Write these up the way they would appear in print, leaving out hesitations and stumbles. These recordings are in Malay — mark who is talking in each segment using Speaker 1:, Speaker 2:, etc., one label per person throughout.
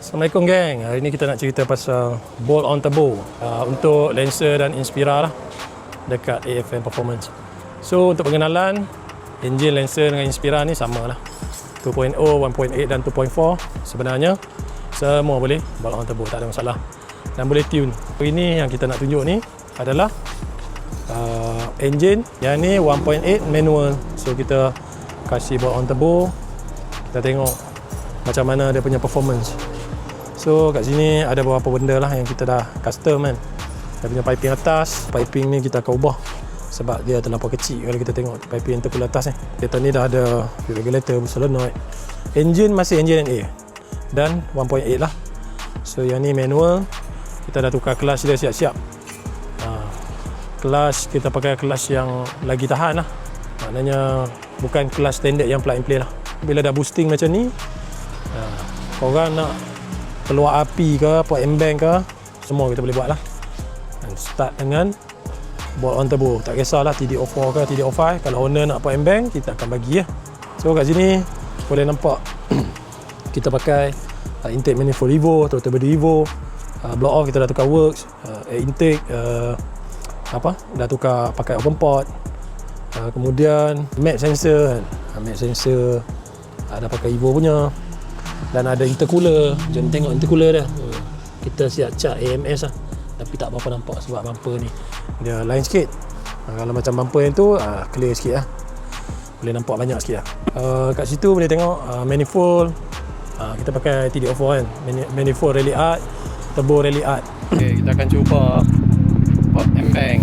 Speaker 1: Assalamualaikum geng. Hari ni kita nak cerita pasal bolt on turbo untuk Lancer dan Inspira lah dekat AFM Performance. So untuk pengenalan, enjin Lancer dengan Inspira ni sama lah, 2.0, 1.8 dan 2.4. Sebenarnya semua boleh bolt on turbo, tak ada masalah, dan boleh tune. Ini yang kita nak tunjuk ni adalah enjin yang ni 1.8 manual. So kita kasih bolt on turbo, kita tengok macam mana dia punya performance. So kat sini ada beberapa benda lah yang kita dah custom kan. Dia punya piping atas, piping ni kita akan ubah sebab dia terlampau kecil kalau kita tengok piping intercooler atas ni. Kereta ni dah ada fuel regulator, solenoid. Engine masih engine NA dan 1.8 lah. So yang ni manual, kita dah tukar clutch dia siap-siap. Clutch kita pakai clutch yang lagi tahan lah. Maknanya bukan clutch standard yang plug and play lah. Bila dah boosting macam ni, korang nak keluar api ke, port and bank ke, semua kita boleh buat lah. Dan start dengan bolt on turbo, tak kisahlah TD04 ke TD05. Kalau owner nak port and bank, kita akan bagi lah. So kat sini boleh nampak kita pakai intake manifold Evo, throttle body Evo, block off kita dah tukar works, intake dah tukar pakai open port, kemudian map sensor, map sensor ada pakai Evo punya. Dan ada intercooler, jom tengok intercooler dia. Kita siap cat AMS lah, tapi tak berapa nampak sebab bumper ni dia line sikit. Kalau macam bumper yang tu clear sikit lah, boleh nampak banyak sikit lah. Kat situ boleh tengok manifold. Kita pakai TD04 kan, manifold Rally Art, turbo Rally Art. Okay, kita akan cuba port and bank.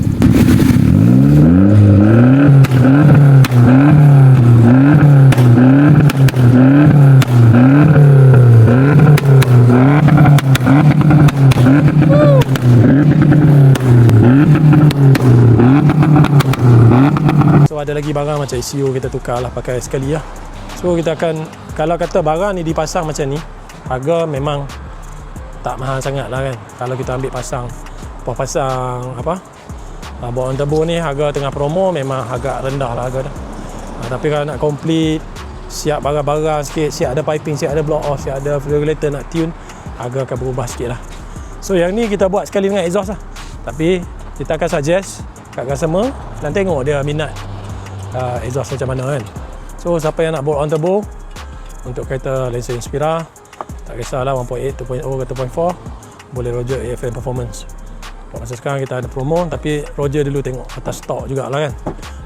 Speaker 1: So ada lagi barang macam ECU kita tukar lah, pakai sekali lah. So kita akan, kalau kata barang ni dipasang macam ni, harga memang tak mahal sangat lah kan. Kalau kita ambil pasang bolt on turbo ni, harga tengah promo memang agak rendah lah harga dah. Tapi kalau nak complete, siap barang-barang sikit, siap ada piping, siap ada block off, siap ada fuel regulator, nak tune, harga akan berubah sikit lah. So yang ni kita buat sekali dengan exhaust lah, tapi kita akan suggest kat customer dan tengok dia minat exhaust macam mana kan. So siapa yang nak bolt on turbo untuk kereta Lancer Inspira, tak kisahlah 1.8, 2.0 ke 2.4, boleh rujuk AFM Performance. Masa sekarang kita ada promo, tapi Roger dulu tengok atas stok jugalah kan,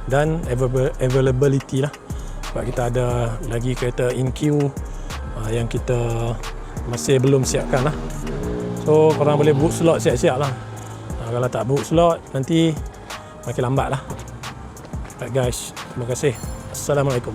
Speaker 1: dan availability lah, sebab kita ada lagi kereta in queue yang kita masih belum siapkan lah. So korang boleh book slot siap-siap lah. Kalau tak book slot, nanti makin lambat lah. Alright guys, terima kasih. Assalamualaikum.